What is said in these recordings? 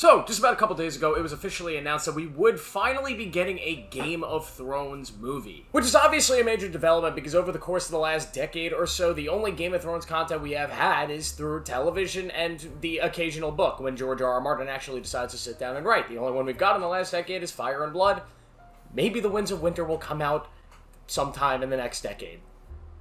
So, just about a couple days ago, it was officially announced that we would finally be getting a Game of Thrones movie. Which is obviously a major development because over the course of the last decade or so, the only Game of Thrones content we have had is through television and the occasional book, when George R. R. Martin actually decides to sit down and write. The only one we've got in the last decade is Fire and Blood. Maybe The Winds of Winter will come out sometime in the next decade.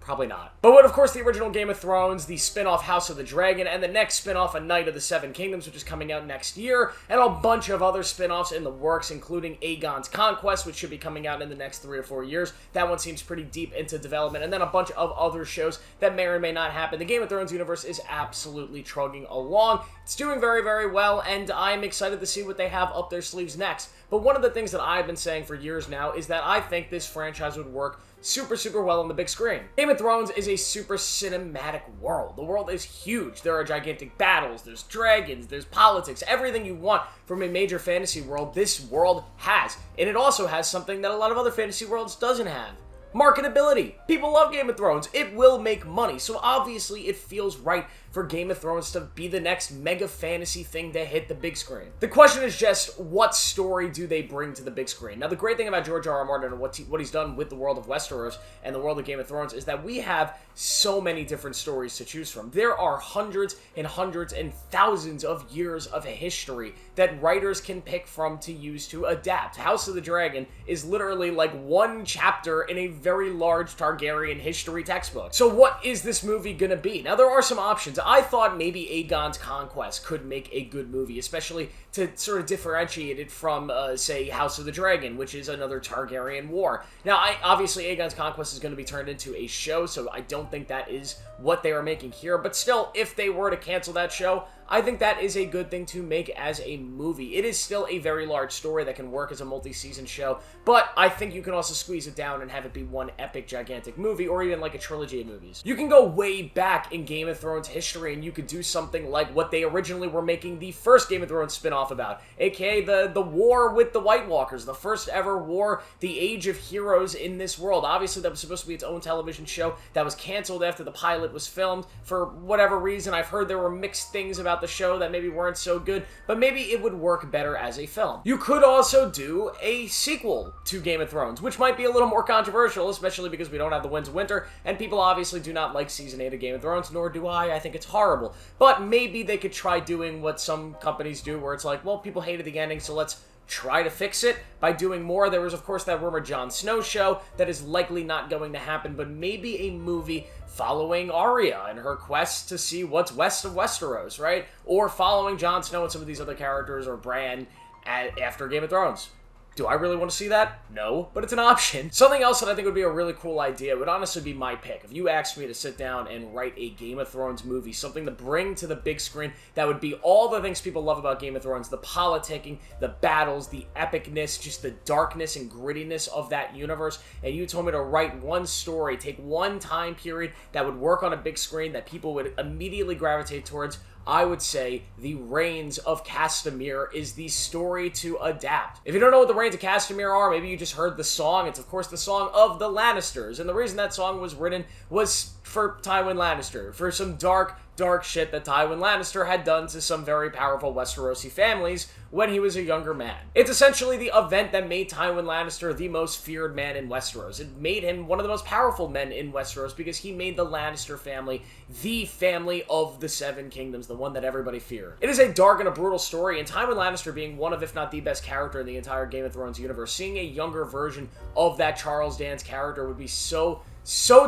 Probably not. But of course, the original Game of Thrones, the spin-off House of the Dragon, and the next spin-off, A Knight of the Seven Kingdoms, which is coming out next year, and a bunch of other spin-offs in the works, including Aegon's Conquest, which should be coming out in the next 3 or 4 years. That one seems pretty deep into development, and then a bunch of other shows that may or may not happen. The Game of Thrones universe is absolutely trugging along. It's doing very, very well, and I'm excited to see what they have up their sleeves next. But one of the things that I've been saying for years now is that I think this franchise would work super well on the big screen. Game of Thrones is a super cinematic world. The world is huge. There are gigantic battles, there's dragons, there's politics, everything you want from a major fantasy world, this world has. And it also has something that a lot of other fantasy worlds doesn't have. Marketability. People love Game of Thrones. It will make money, so obviously it feels right for Game of Thrones to be the next mega fantasy thing to hit the big screen. The question is just, what story do they bring to the big screen? Now, the great thing about George R. R. Martin and what he's done with the world of Westeros and the world of Game of Thrones is that we have so many different stories to choose from. There are hundreds and hundreds and thousands of years of history that writers can pick from to use to adapt. House of the Dragon is literally like one chapter in a very large Targaryen history textbook. So what is this movie gonna be? Now, there are some options. I thought maybe Aegon's Conquest could make a good movie, especially to sort of differentiate it from, say, House of the Dragon, which is another Targaryen war. Now, obviously, Aegon's Conquest is going to be turned into a show, so I don't think that is what they are making here. But still, if they were to cancel that show, I think that is a good thing to make as a movie. It is still a very large story that can work as a multi-season show, but I think you can also squeeze it down and have it be one epic, gigantic movie, or even like a trilogy of movies. You can go way back in Game of Thrones history, and you could do something like what they originally were making the first Game of Thrones spin-off about, aka the war with the White Walkers, the first ever war, the Age of Heroes in this world. Obviously, that was supposed to be its own television show that was canceled after the pilot was filmed. For whatever reason, I've heard there were mixed things about the show that maybe weren't so good, but maybe it would work better as a film. You could also do a sequel to Game of Thrones, which might be a little more controversial, especially because we don't have The Winds of Winter, and people obviously do not like Season 8 of Game of Thrones, nor do I. I think it's horrible. But maybe they could try doing what some companies do, where it's like, well, people hated the ending, so let's try to fix it by doing more. There was, of course, that rumored Jon Snow show that is likely not going to happen, but maybe a movie following Arya and her quest to see what's west of Westeros, right? Or following Jon Snow and some of these other characters, or Bran after Game of Thrones. Do I really want to see that? No, but it's an option. Something else that I think would be a really cool idea would honestly be my pick. If you asked me to sit down and write a Game of Thrones movie, something to bring to the big screen that would be all the things people love about Game of Thrones, the politicking, the battles, the epicness, just the darkness and grittiness of that universe, and you told me to write one story, take one time period that would work on a big screen that people would immediately gravitate towards, I would say The Reigns of Castamere is the story to adapt. If you don't know what The Reigns of Castamere are, maybe you just heard the song. It's, of course, the song of the Lannisters. And the reason that song was written was for Tywin Lannister, for some dark shit that Tywin Lannister had done to some very powerful Westerosi families when he was a younger man. It's essentially the event that made Tywin Lannister the most feared man in Westeros. It made him one of the most powerful men in Westeros because he made the Lannister family the family of the Seven Kingdoms, the one that everybody feared. It is a dark and a brutal story, and Tywin Lannister being one of, if not the best character in the entire Game of Thrones universe, seeing a younger version of that Charles Dance character would be so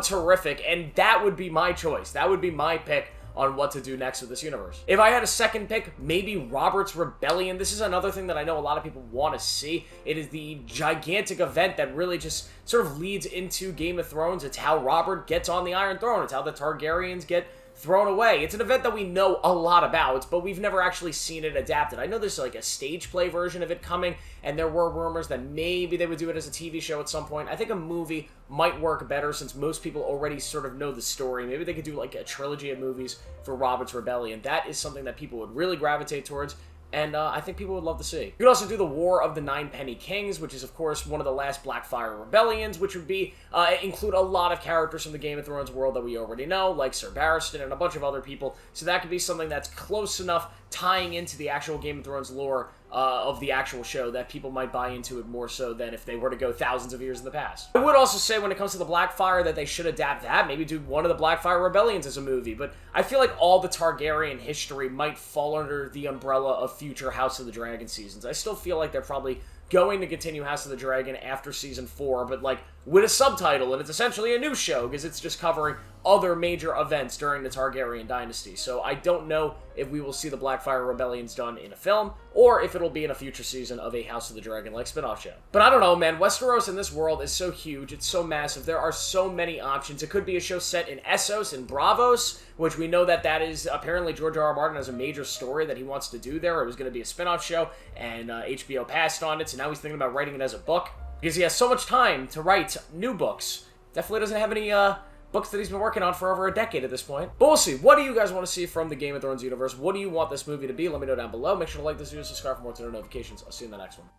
terrific, and that would be my choice. That would be my pick on what to do next with this universe. If I had a second pick, maybe Robert's Rebellion. This is another thing that I know a lot of people want to see. It is the gigantic event that really just sort of leads into Game of Thrones. It's how Robert gets on the Iron Throne. It's how the Targaryens get thrown away. It's an event that we know a lot about, but we've never actually seen it adapted. I know there's like a stage play version of it coming, and there were rumors that maybe they would do it as a TV show at some point. I think a movie might work better since most people already sort of know the story. Maybe they could do like a trilogy of movies for Robert's Rebellion. That is something that people would really gravitate towards. and I think people would love to see. You could also do the War of the Nine Penny Kings, which is, of course, one of the last Blackfyre rebellions, which would be include a lot of characters from the Game of Thrones world that we already know, like Sir Barristan and a bunch of other people, so that could be something that's close enough tying into the actual Game of Thrones lore of the actual show that people might buy into it more so than if they were to go thousands of years in the past. I would also say when it comes to the Blackfyre that they should adapt that, maybe do one of the Blackfyre rebellions as a movie, but I feel like all the Targaryen history might fall under the umbrella of future House of the Dragon seasons. I still feel like they're probably going to continue House of the Dragon after Season 4, but, like, with a subtitle, and it's essentially a new show, because it's just covering other major events during the Targaryen dynasty. So I don't know if we will see the Blackfyre rebellions done in a film, or if it'll be in a future season of a House of the Dragon-like spin-off show. But I don't know, man. Westeros in this world is so huge, it's so massive, there are so many options. It could be a show set in Essos and Braavos, which we know that that is, apparently George R.R. Martin has a major story that he wants to do there. It was going to be a spin-off show, and HBO passed on it, so now he's thinking about writing it as a book, because he has so much time to write new books. Definitely doesn't have any, books that he's been working on for over a decade at this point. But we'll see. What do you guys want to see from the Game of Thrones universe? What do you want this movie to be? Let me know down below. Make sure to like this video, subscribe for more notifications. I'll see you in the next one.